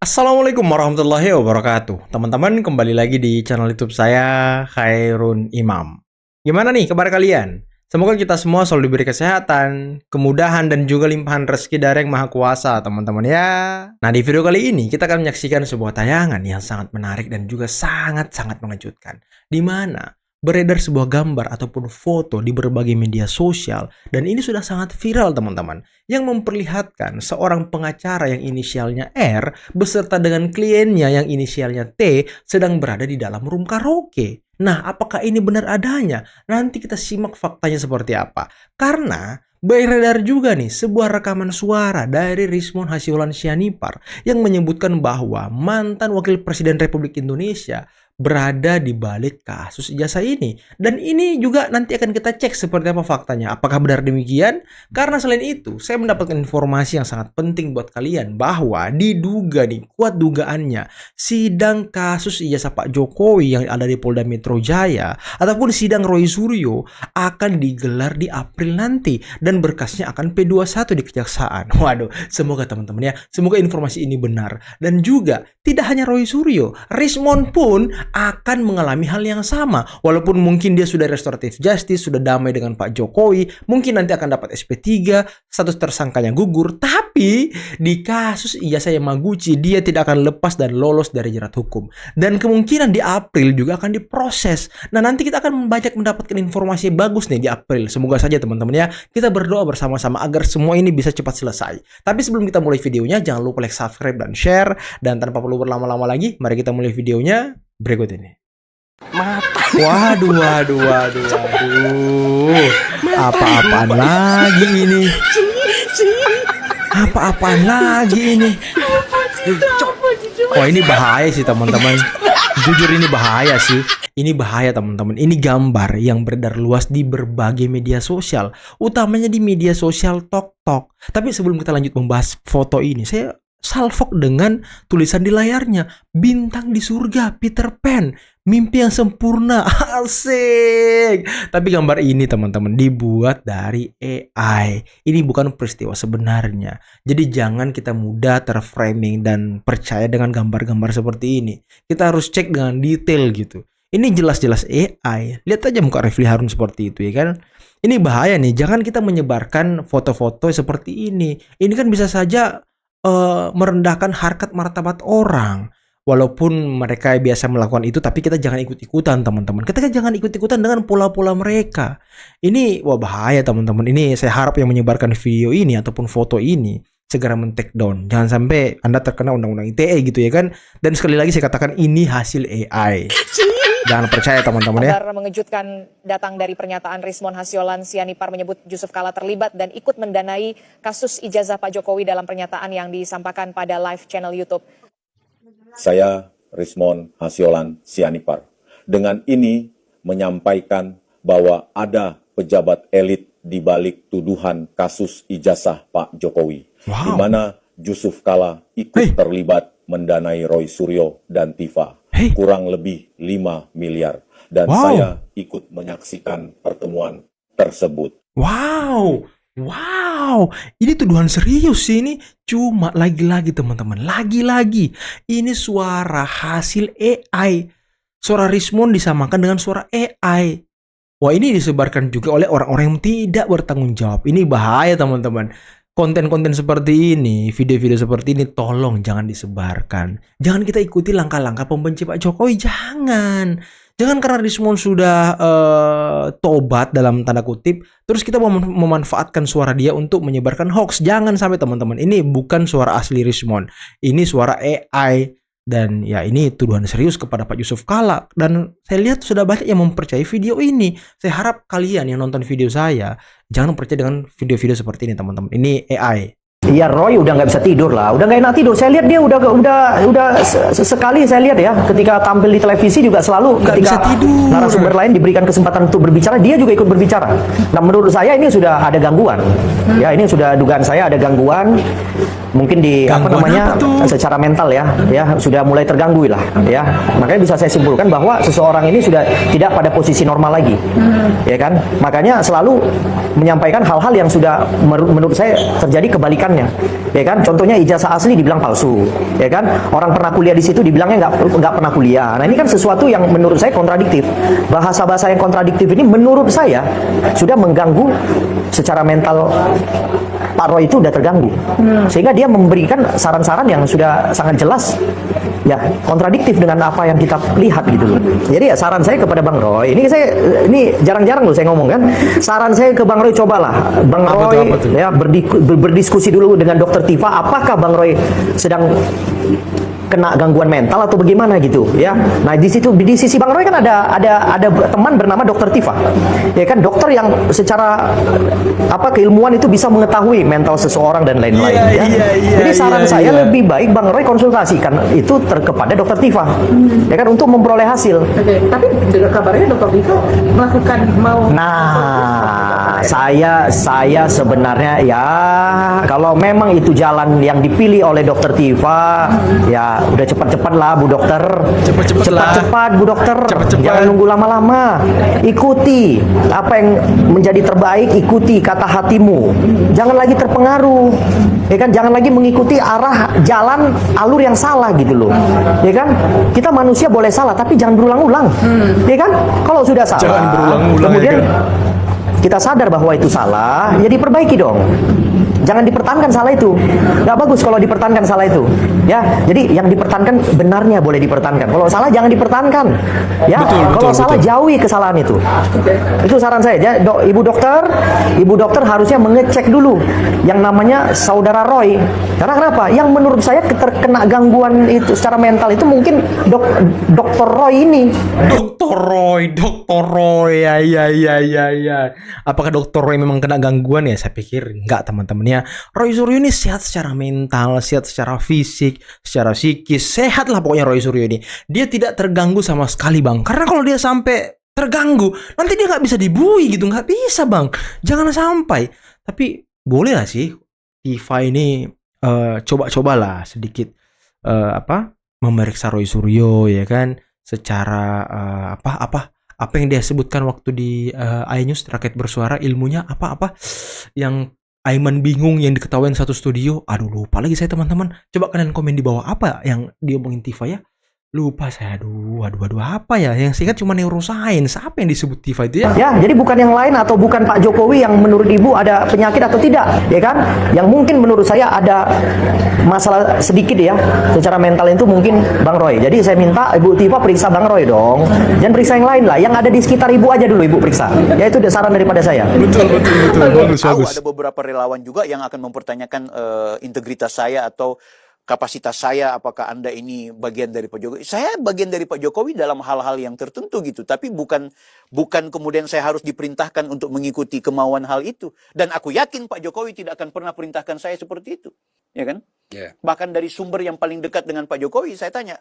Assalamualaikum warahmatullahi wabarakatuh. Teman-teman, kembali lagi di channel YouTube saya, Khairun Imam. Gimana nih kabar kalian? Semoga kita semua selalu diberi kesehatan, kemudahan, dan juga limpahan rezeki dari Yang Maha Kuasa, teman-teman ya. Nah, di video kali ini kita akan menyaksikan sebuah tayangan yang sangat menarik dan juga sangat-sangat mengejutkan. Di mana beredar sebuah gambar ataupun foto di berbagai media sosial, dan ini sudah sangat viral teman-teman, yang memperlihatkan seorang pengacara yang inisialnya R beserta dengan kliennya yang inisialnya T sedang berada di dalam room karaoke. Nah, apakah ini benar adanya? Nanti kita simak faktanya seperti apa. Karena beredar juga nih sebuah rekaman suara dari Rizmon Hasyolan Sianipar yang menyebutkan bahwa mantan Wakil Presiden Republik Indonesia berada di balik kasus ijazah ini. Dan ini juga nanti akan kita cek seperti apa faktanya. Apakah benar demikian? Karena selain itu, saya mendapatkan informasi yang sangat penting buat kalian bahwa diduga nih, kuat dugaannya, sidang kasus ijazah Pak Jokowi yang ada di Polda Metro Jaya ataupun sidang Roy Suryo akan digelar di April nanti dan berkasnya akan P21 di Kejaksaan. Waduh, semoga teman-teman ya, semoga informasi ini benar. Dan juga tidak hanya Roy Suryo, Rizmon pun akan mengalami hal yang sama. Walaupun mungkin dia sudah restoratif justice, sudah damai dengan Pak Jokowi, mungkin nanti akan dapat SP3, status tersangkanya gugur, tapi di kasus ijazah Yamaguchi dia tidak akan lepas dan lolos dari jerat hukum. Dan kemungkinan di April juga akan diproses. Nah, nanti kita akan banyak mendapatkan informasi bagus nih di April. Semoga saja teman-teman ya, kita berdoa bersama-sama agar semua ini bisa cepat selesai. Tapi sebelum kita mulai videonya, jangan lupa like, subscribe, dan share. Dan tanpa perlu berlama-lama lagi, mari kita mulai videonya berikut ini. Waduh. Apa-apaan lagi ini? Apa-apaan lagi ini? Wah, ini bahaya sih teman-teman. Jujur ini bahaya sih. Ini bahaya teman-teman. Ini gambar yang beredar luas di berbagai media sosial, utamanya di media sosial TikTok. Tapi sebelum kita lanjut membahas foto ini, saya salvok dengan tulisan di layarnya, bintang di surga Peter Pan, mimpi yang sempurna. Asik. Tapi gambar ini teman-teman dibuat dari AI. Ini bukan peristiwa sebenarnya. Jadi jangan kita mudah terframing dan percaya dengan gambar-gambar seperti ini. Kita harus cek dengan detail gitu. Ini jelas-jelas AI. Lihat aja muka Refli Harun seperti itu ya kan. Ini bahaya nih. Jangan kita menyebarkan foto-foto seperti ini. Ini kan bisa saja merendahkan harkat martabat orang. Walaupun mereka biasa melakukan itu, tapi kita jangan ikut-ikutan teman-teman. Kita jangan ikut-ikutan dengan pola-pola mereka. Ini wah bahaya teman-teman. Ini saya harap yang menyebarkan video ini ataupun foto ini segera men-take down. Jangan sampai Anda terkena undang-undang ITE gitu ya kan. Dan sekali lagi saya katakan ini hasil AI. Jangan percaya teman-teman ya. Kabar mengejutkan datang dari pernyataan Rizmon Hasyolan Sianipar menyebut Yusuf Kalla terlibat dan ikut mendanai kasus ijazah Pak Jokowi dalam pernyataan yang disampaikan pada live channel YouTube. Saya Rizmon Hasyolan Sianipar dengan ini menyampaikan bahwa ada pejabat elit di balik tuduhan kasus ijazah Pak Jokowi, di mana Yusuf Kalla ikut terlibat mendanai Roy Suryo dan Tifa kurang lebih 5 miliar. Dan saya ikut menyaksikan pertemuan tersebut. Wow, ini tuduhan serius sih ini. Cuma lagi-lagi teman-teman, lagi-lagi ini suara hasil AI. Suara Rizmon disamakan dengan suara AI. Wah, ini disebarkan juga oleh orang-orang yang tidak bertanggung jawab. Ini bahaya teman-teman. Konten-konten seperti ini, video-video seperti ini, tolong jangan disebarkan. Jangan kita ikuti langkah-langkah pembenci Pak Jokowi, jangan. Jangan karena Rizmon sudah tobat dalam tanda kutip, terus kita memanfaatkan suara dia untuk menyebarkan hoax. Jangan sampai teman-teman, ini bukan suara asli Rizmon. Ini suara AI. Dan ya ini tuduhan serius kepada Pak Yusuf Kalla. Dan saya lihat sudah banyak yang mempercayai video ini. Saya harap kalian yang nonton video saya jangan percaya dengan video-video seperti ini teman-teman. Ini AI. Iya, Roy udah nggak bisa tidur lah, udah nggak enak tidur. Saya lihat dia udah sekali saya lihat ya, ketika tampil di televisi juga selalu Nggak ketika bisa tidur. narasumber lain diberikan kesempatan untuk berbicara, dia juga ikut berbicara. Nah, menurut saya ini sudah ada gangguan. Ya, ini sudah dugaan saya ada gangguan. mungkin di Gangguan apa tuh? secara mental ya sudah mulai terganggu lah ya. Makanya bisa saya simpulkan bahwa seseorang ini sudah tidak pada posisi normal lagi. Ya kan? Makanya selalu menyampaikan hal-hal yang sudah menurut saya terjadi kebalikannya. Ya kan? Contohnya ijazah asli dibilang palsu. Ya kan? Orang pernah kuliah di situ dibilangnya nggak pernah kuliah. Nah, ini kan sesuatu yang menurut saya kontradiktif. Bahasa-bahasa yang kontradiktif ini menurut saya sudah mengganggu secara mental. Pak Roy itu udah terganggu, sehingga dia memberikan saran-saran yang sudah sangat jelas, ya kontradiktif dengan apa yang kita lihat gitu loh. Jadi ya saran saya kepada Bang Roy, ini jarang-jarang loh saya ngomong kan. Saran saya ke Bang Roy, cobalah Bang Roy ya berdiskusi dulu dengan Dokter Tifa, apakah Bang Roy sedang kena gangguan mental atau bagaimana gitu ya. Nah di sisi Bang Roy kan ada teman bernama Dokter Tifa, ya kan, dokter yang secara keilmuan itu bisa mengetahui mental seseorang dan lain-lain. Jadi saran saya lebih baik Bang Roy konsultasikan itu kepada Dokter Tifa, ya kan, untuk memperoleh hasil. Oke. Tapi dengan kabarnya Dokter Tifa melakukan Nah, saya sebenarnya ya kalau memang itu jalan yang dipilih oleh Dokter Tifa, ya udah cepat-cepat lah Bu Dokter. Cepat-cepat Bu Dokter. Jangan nunggu lama-lama. Ikuti apa yang menjadi terbaik, ikuti kata hatimu. Jangan lagi terpengaruh. Ya kan, jangan lagi mengikuti arah jalan alur yang salah gitu loh. Ya kan? Kita manusia boleh salah tapi jangan berulang-ulang. Ya kan? Kalau sudah salah, Jangan berulang-ulang, kemudian ya kan? kita sadar bahwa itu salah, ya diperbaiki dong. Jangan dipertahankan salah itu. Nggak bagus kalau dipertahankan salah itu. Ya, jadi yang dipertahankan benarnya boleh dipertahankan. Kalau salah jangan dipertahankan. Ya, kalau salah jauhi kesalahan itu. Itu saran saya. Ya, Ibu dokter harusnya mengecek dulu yang namanya saudara Roy. Karena kenapa? Yang menurut saya terkena gangguan itu secara mental itu mungkin Dokter Roy ini. Dokter Roy, ya. Apakah Dokter Roy memang kena gangguan ya? Saya pikir enggak, teman-teman ya. Roy Suryo ini sehat secara mental, sehat secara fisik, secara psikis, sehat lah pokoknya Roy Suryo ini. Dia tidak terganggu sama sekali, Bang. Karena kalau dia sampai terganggu, nanti dia nggak bisa dibui gitu, nggak bisa, Bang. Jangan sampai. Tapi boleh lah sih, Tifa ini coba-cobalah sedikit memeriksa Roy Suryo, ya kan, secara apa yang dia sebutkan waktu di iNews Rakyat Bersuara, ilmunya apa yang Aiman bingung yang diketawain satu studio. Aduh, lupa lagi saya, teman-teman. Coba kalian komen di bawah apa yang diomongin Tifa ya. Lupa saya. Aduh, apa ya? Yang seingat cuma neuroscience. Apa yang disebut Tifa itu ya? Ya, jadi bukan yang lain atau bukan Pak Jokowi yang menurut Ibu ada penyakit atau tidak, ya kan? Yang mungkin menurut saya ada masalah sedikit ya, secara mental itu mungkin Bang Roy. Jadi saya minta Ibu Tifa periksa Bang Roy dong. Jangan periksa yang lain lah, yang ada di sekitar Ibu aja dulu Ibu periksa. Ya itu saran daripada saya. Betul. Bagus. Ada beberapa relawan juga yang akan mempertanyakan integritas saya atau kapasitas saya, apakah Anda ini bagian dari Pak Jokowi. Saya bagian dari Pak Jokowi dalam hal-hal yang tertentu gitu, tapi bukan kemudian saya harus diperintahkan untuk mengikuti kemauan hal itu. Dan aku yakin Pak Jokowi tidak akan pernah perintahkan saya seperti itu, ya kan? Bahkan dari sumber yang paling dekat dengan Pak Jokowi, saya tanya,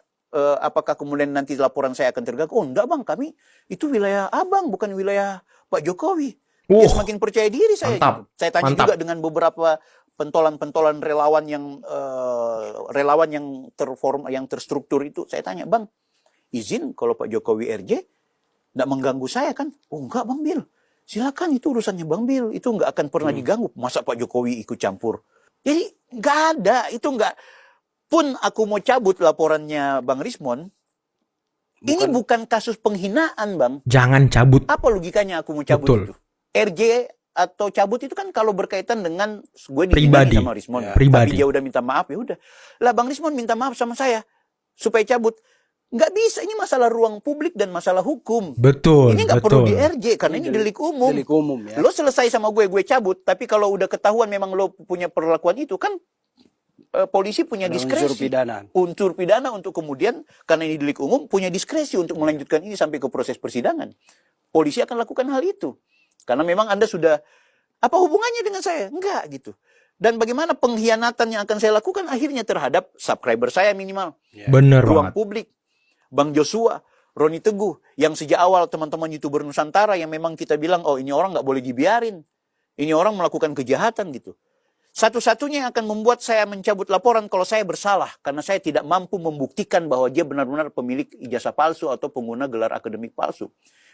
apakah kemudian nanti laporan saya akan terganggu? Oh enggak Bang, kami itu wilayah Abang, bukan wilayah Pak Jokowi. Ya, semakin percaya diri saya. Gitu. Saya tanya juga dengan beberapa pentolan-pentolan relawan yang terstruktur itu, saya tanya, Bang, izin kalau Pak Jokowi RJ nggak mengganggu saya kan? Oh enggak Bang Bil, silakan, itu urusannya Bang Bil, itu nggak akan pernah diganggu. Masa Pak Jokowi ikut campur? Jadi nggak ada, itu nggak. Pun aku mau cabut laporannya Bang Rismon, ini bukan kasus penghinaan Bang. Jangan cabut. Apa logikanya aku mau cabut itu? RJ atau cabut itu kan kalau berkaitan dengan gue pribadi sama Rismon, tapi dia udah minta maaf, ya udah. Lah Bang Rismon minta maaf sama saya supaya cabut. Nggak bisa, ini masalah ruang publik dan masalah hukum. Betul. Ini nggak perlu di RJ karena ini delik umum. Delik umum ya. Lo selesai sama gue cabut, tapi kalau udah ketahuan memang lo punya perlakuan itu kan polisi punya diskresi. Unsur pidana untuk kemudian, karena ini delik umum, punya diskresi untuk melanjutkan ini sampai ke proses persidangan. Polisi akan lakukan hal itu. Karena memang Anda sudah, apa hubungannya dengan saya? Enggak gitu. Dan bagaimana pengkhianatan yang akan saya lakukan akhirnya terhadap subscriber saya minimal. Bener ruang banget. publik. Bang Joshua, Roni Teguh, yang sejak awal teman-teman YouTuber Nusantara yang memang kita bilang, oh ini orang nggak boleh dibiarin. Ini orang melakukan kejahatan gitu. Satu-satunya yang akan membuat saya mencabut laporan kalau saya bersalah karena saya tidak mampu membuktikan bahwa dia benar-benar pemilik ijazah palsu atau pengguna gelar akademik palsu.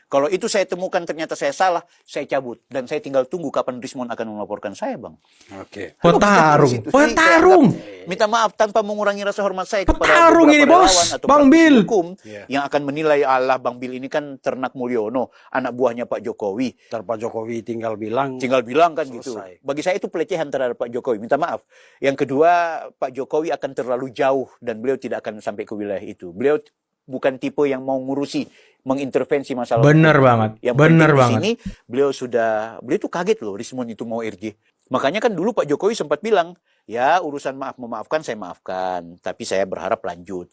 Kalau itu saya temukan ternyata saya salah, saya cabut. Dan saya tinggal tunggu kapan Rismon akan melaporkan saya, Bang. Oke. Petarung, Jadi saya petarung. anggap, minta maaf tanpa mengurangi rasa hormat saya kepada Petarung ini, beberapa Bos. relawan atau Bang praktisi Bil. hukum Iya. yang akan menilai Allah Bang Bil ini kan ternak Mulyono, anak buahnya Pak Jokowi. Ntar Pak Jokowi tinggal bilang. Tinggal bilang kan gitu. Selesai. Bagi saya itu pelecehan terhadap Pak Jokowi. Minta maaf. Yang kedua, Pak Jokowi akan terlalu jauh dan beliau tidak akan sampai ke wilayah itu. Beliau bukan tipe yang mau ngurusi, mengintervensi masalah. Bener hukum. banget. Yang Bener penting di banget. sini beliau tuh kaget loh Rismon itu mau RJ. Makanya kan dulu Pak Jokowi sempat bilang, ya urusan maaf memaafkan saya maafkan, tapi saya berharap lanjut.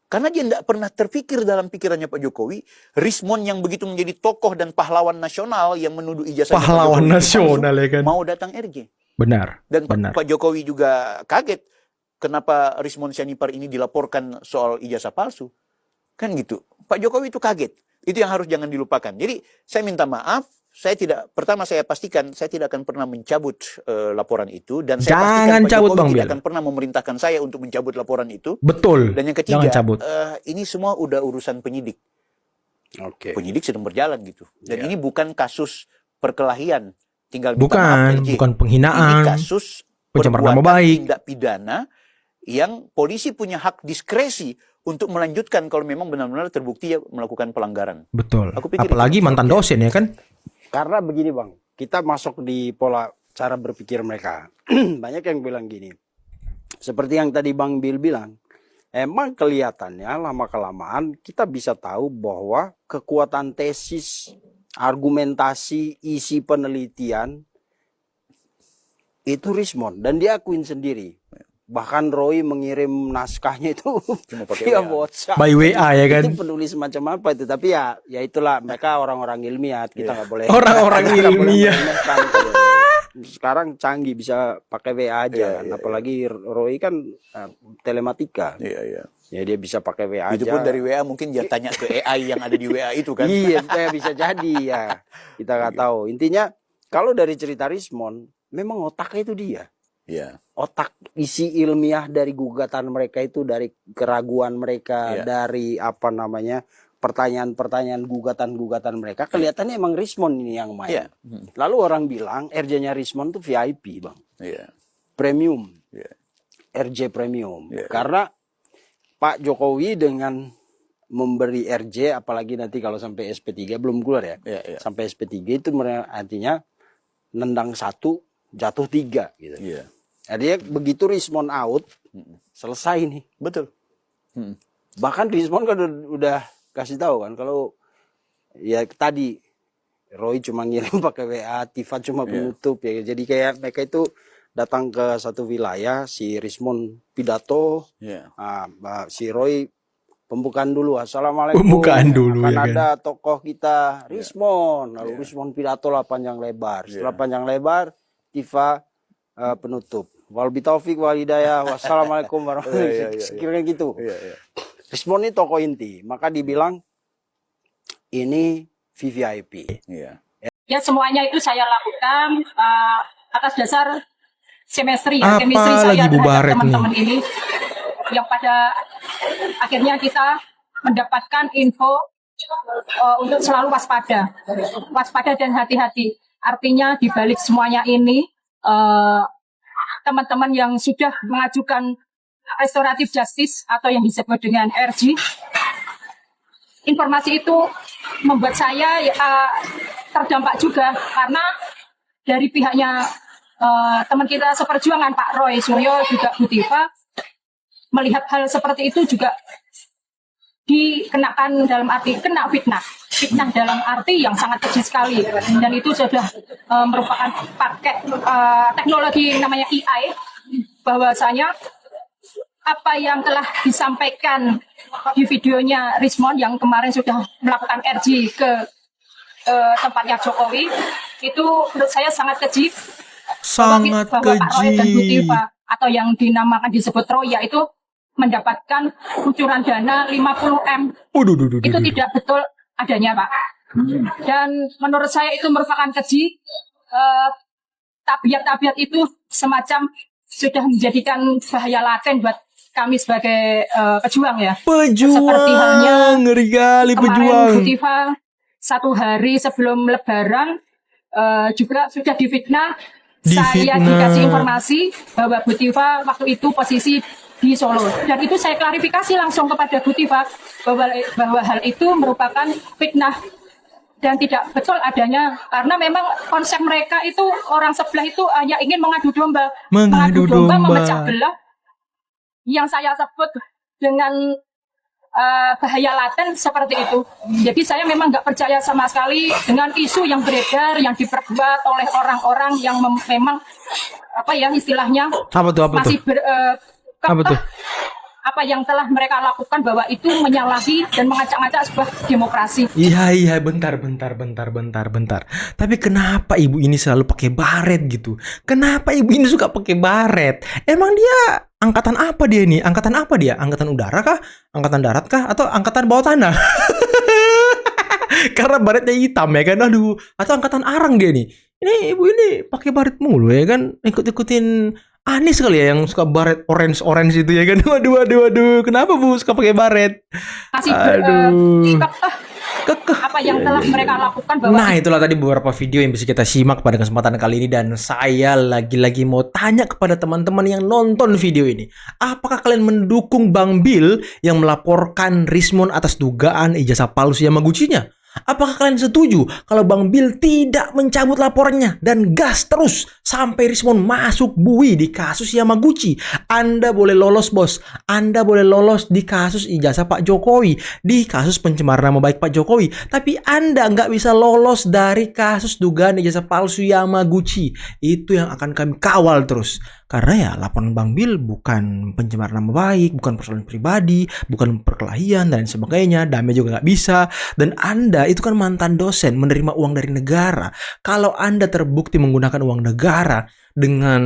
Karena dia tidak pernah terpikir dalam pikirannya Pak Jokowi, Rismon yang begitu menjadi tokoh dan pahlawan nasional yang menuduh ijazah Pahlawan nasional ya kan. mau datang RJ. Benar. Dan Benar. Pak Jokowi juga kaget kenapa Rismon Sianipar ini dilaporkan soal ijazah palsu. Kan gitu. Pak Jokowi itu kaget. Itu yang harus jangan dilupakan. Jadi saya minta maaf, pertama saya pastikan saya tidak akan pernah mencabut laporan itu dan saya Jangan pastikan Pak cabut, Jokowi Bang tidak Bil. akan pernah memerintahkan saya untuk mencabut laporan itu. Betul. Dan yang ketiga, Jangan cabut. ini semua udah urusan penyidik. Oke. Penyidik sedang berjalan gitu. Dan Iya. ini bukan kasus perkelahian. Tinggal minta maaf, Bukan, RJ. bukan Ini penghinaan. kasus pencemaran nama perbuatan baik. tindak pidana yang polisi punya hak diskresi untuk melanjutkan kalau memang benar-benar terbukti ya melakukan pelanggaran. Betul. Aku pikir Apalagi itu. mantan dosen ya kan? Karena begini Bang, kita masuk di pola cara berpikir mereka. Banyak yang bilang gini, seperti yang tadi Bang Bil bilang, emang kelihatannya lama-kelamaan kita bisa tahu bahwa kekuatan tesis, argumentasi, isi penelitian, itu Rismon. Dan dia akuin sendiri. Bahkan Roy mengirim naskahnya itu Cuma pakai via WA. WhatsApp. By WA ya kan? Itu penulis macam apa itu, tapi ya itulah mereka orang-orang ilmiah, kita nggak boleh Orang-orang kita nggak boleh ilmiah. meremehkan gitu. Sekarang canggih bisa pakai WA aja kan. Apalagi Roy kan telematika Iya, iya. ya, dia bisa pakai WA Itu aja. pun dari WA mungkin dia tanya ke AI yang ada di WA itu kan. Iya, bisa jadi ya, kita nggak tahu. Intinya kalau dari cerita Rismon memang otaknya itu dia. Iya. Otak isi ilmiah dari gugatan mereka itu, dari keraguan mereka, Iya. dari apa namanya pertanyaan-pertanyaan gugatan-gugatan mereka, kelihatannya emang Rismon ini yang main. Iya. Lalu orang bilang RJ-nya Rismon tuh VIP Bang, Iya. premium, Iya. RJ premium. Iya. Karena Pak Jokowi dengan memberi RJ, apalagi nanti kalau sampai SP3 belum keluar ya, Iya, iya. sampai SP3 itu artinya nendang 1 jatuh 3 gitu. Iya. Artinya begitu Rismon out, selesai nih. Betul. Bahkan Rismon kan udah kasih tahu kan, kalau ya tadi Roy cuma ngirim pakai WA, Tifa cuma penutup ya. Jadi kayak mereka itu datang ke satu wilayah, si Rismon pidato, Iya. si Roy pembukaan dulu, assalamualaikum. Pembukaan dulu, Akan ya kan? ada tokoh kita Rismon, lalu Rismon pidato lah panjang lebar. Setelah panjang lebar, Tifa penutup. Wal bitaufik wal hidayah. Wassalamualaikum warahmatullahi wabarakatuh. Sekiranya gitu. Iya, iya. Rismon ini tokoh inti, maka dibilang ini VVIP. Iya. Ya semuanya itu saya lakukan atas dasar chemistry Apa chemistry saya lagi Bu terhadap Baret teman-teman ini, yang pada akhirnya kita mendapatkan info untuk selalu waspada dan hati-hati. Artinya di balik semuanya ini teman-teman yang sudah mengajukan restoratif justice atau yang disebut dengan RJ, informasi itu membuat saya terdampak juga, karena dari pihaknya teman kita seperjuangan Pak Roy Suryo juga Bu Tifa melihat hal seperti itu juga dikenakan dalam arti kena fitnah dalam arti yang sangat kecil sekali, dan itu sudah merupakan pakai teknologi namanya AI, bahwasanya apa yang telah disampaikan di videonya Rismon yang kemarin sudah melakukan RJ ke tempatnya Jokowi, itu menurut saya sangat keji. Sangat bahwa Pak Roy dan Bu keji. Tifa atau yang dinamakan disebut Roy itu mendapatkan kucuran dana 50M. Itu tidak betul adanya, Pak. Dan menurut saya itu merupakan keji. tabiat-tabiat itu semacam sudah menjadikan bahaya laten buat kami sebagai pejuang ya. Seperti halnya Ngeri kali kemarin pejuang. Bu Tifa 1 hari sebelum Lebaran juga sudah difitnah. Saya dikasih informasi bahwa Bu Tifa waktu itu posisi di Solo, dan itu saya klarifikasi langsung kepada Bu Tifa bahwa hal itu merupakan fitnah dan tidak betul adanya, karena memang konsep mereka itu orang sebelah itu hanya ingin mengadu domba, memecah belah yang saya sebut dengan bahaya laten seperti itu. Jadi saya memang nggak percaya sama sekali dengan isu yang beredar, yang diperbuat oleh orang-orang yang memang apa ya istilahnya masih apa yang telah mereka lakukan, bahwa itu menyalahi dan mengacak-acak sebuah demokrasi. Iya, bentar. Tapi kenapa ibu ini selalu pakai baret gitu? Kenapa ibu ini suka pakai baret? Emang dia angkatan apa dia ini? Angkatan apa dia? Angkatan udara kah? Angkatan darat kah? Atau angkatan bawah tanah? Karena baretnya hitam ya kan? Aduh, atau angkatan arang dia nih? Ini ibu ini pakai baret mulu ya kan? Ikut-ikutin Anies kali ya yang suka baret orange itu ya kan? Waduh. Kenapa Bu suka pakai baret? Masih kekeh apa yang telah mereka lakukan bahwa Nah, itulah tadi beberapa video yang bisa kita simak pada kesempatan kali ini, dan saya lagi-lagi mau tanya kepada teman-teman yang nonton video ini. Apakah kalian mendukung Bang Bil yang melaporkan Rismon atas dugaan ijazah palsu Yamaguchi-nya? Apakah kalian setuju kalau Bang Bil tidak mencabut laporannya dan gas terus sampai Rismon masuk bui di kasus Yamaguchi? Anda boleh lolos bos, Anda boleh lolos di kasus ijazah Pak Jokowi, di kasus pencemaran nama baik Pak Jokowi, tapi Anda nggak bisa lolos dari kasus dugaan ijazah palsu Yamaguchi. Itu yang akan kami kawal terus. Karena ya laporan Bang Bil bukan pencemaran nama baik, bukan persoalan pribadi, bukan perkelahian dan sebagainya, damai juga nggak bisa. Dan Anda itu kan mantan dosen menerima uang dari negara. Kalau Anda terbukti menggunakan uang negara dengan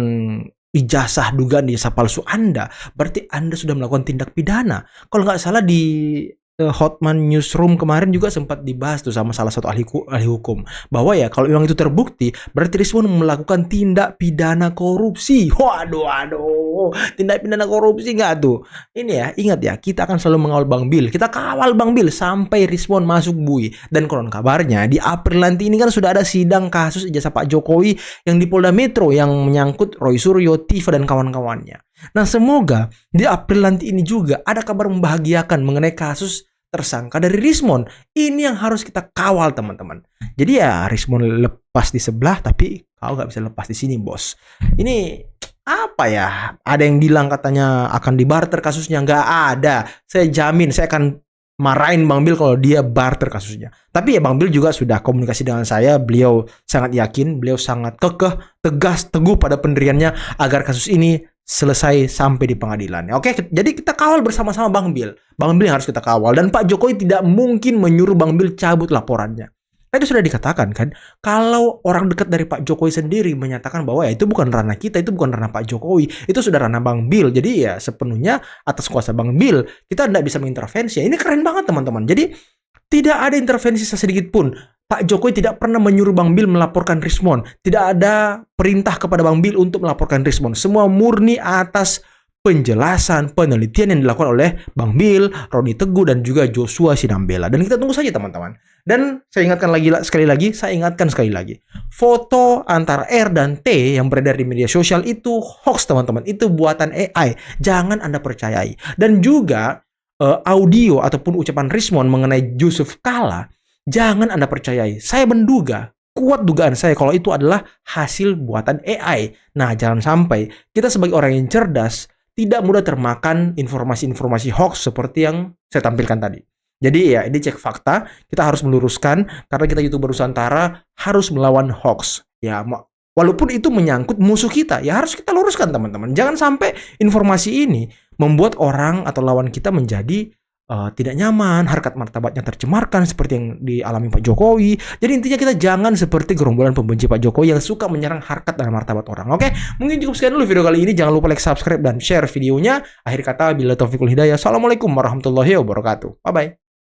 ijazah dugaan ijazah palsu Anda, berarti Anda sudah melakukan tindak pidana. Kalau nggak salah di Hotman Newsroom kemarin juga sempat dibahas tuh sama salah satu ahli hukum bahwa ya kalau memang itu terbukti berarti Rismon melakukan tindak pidana korupsi. Waduh, tindak pidana korupsi nggak tuh? Ini ya, ingat ya, kita akan selalu mengawal Bang Bil. Kita kawal Bang Bil sampai Rismon masuk bui. Dan konon kabarnya di April nanti ini kan sudah ada sidang kasus ijazah Pak Jokowi yang di Polda Metro yang menyangkut Roy Suryo, Tifa dan kawan-kawannya. Nah, semoga di April nanti ini juga ada kabar membahagiakan mengenai kasus tersangka dari Rismon. Ini yang harus kita kawal, teman-teman. Jadi ya Rismon lepas di sebelah, tapi kau nggak bisa lepas di sini, bos. Ini apa ya? Ada yang bilang katanya akan dibarter kasusnya. Nggak ada. Saya jamin saya akan marahin Bang Bil kalau dia barter kasusnya. Tapi ya Bang Bil juga sudah komunikasi dengan saya. Beliau sangat yakin, beliau sangat kekeh, tegas, teguh pada pendiriannya agar kasus ini selesai sampai di pengadilan. Oke, jadi kita kawal bersama-sama Bang Bil. Bang Bil yang harus kita kawal, dan Pak Jokowi tidak mungkin menyuruh Bang Bil cabut laporannya. Tadi sudah dikatakan kan, kalau orang dekat dari Pak Jokowi sendiri menyatakan bahwa ya itu bukan ranah kita, itu bukan ranah Pak Jokowi, itu sudah ranah Bang Bil. Jadi ya sepenuhnya atas kuasa Bang Bil, kita tidak bisa mengintervensi. Ini keren banget teman-teman. Jadi tidak ada intervensi sedikit pun. Pak Jokowi tidak pernah menyuruh Bang Bil melaporkan Rismon. Tidak ada perintah kepada Bang Bil untuk melaporkan Rismon. Semua murni atas penjelasan, penelitian yang dilakukan oleh Bang Bil, Roni Teguh, dan juga Joshua Sinambela. Dan kita tunggu saja teman-teman. Dan saya ingatkan sekali lagi, foto antara R dan T yang beredar di media sosial itu hoax teman-teman. Itu buatan AI. Jangan Anda percayai. Dan juga audio ataupun ucapan Rismon mengenai Yusuf Kala, jangan Anda percayai. Saya menduga, kuat dugaan saya kalau itu adalah hasil buatan AI. Nah, jangan sampai kita sebagai orang yang cerdas tidak mudah termakan informasi-informasi hoax seperti yang saya tampilkan tadi. Jadi ya, ini cek fakta, kita harus meluruskan karena kita YouTuber Nusantara harus melawan hoax. Ya, walaupun itu menyangkut musuh kita, ya harus kita luruskan teman-teman. Jangan sampai informasi ini membuat orang atau lawan kita menjadi tidak nyaman, harkat martabatnya tercemarkan seperti yang dialami Pak Jokowi. Jadi intinya kita jangan seperti gerombolan pembenci Pak Jokowi yang suka menyerang harkat dan martabat orang. Oke, mungkin cukup sekian dulu video kali ini. Jangan lupa like, subscribe, dan share videonya. Akhir kata, bila taufiqul hidayah. Assalamualaikum warahmatullahi wabarakatuh. Bye-bye.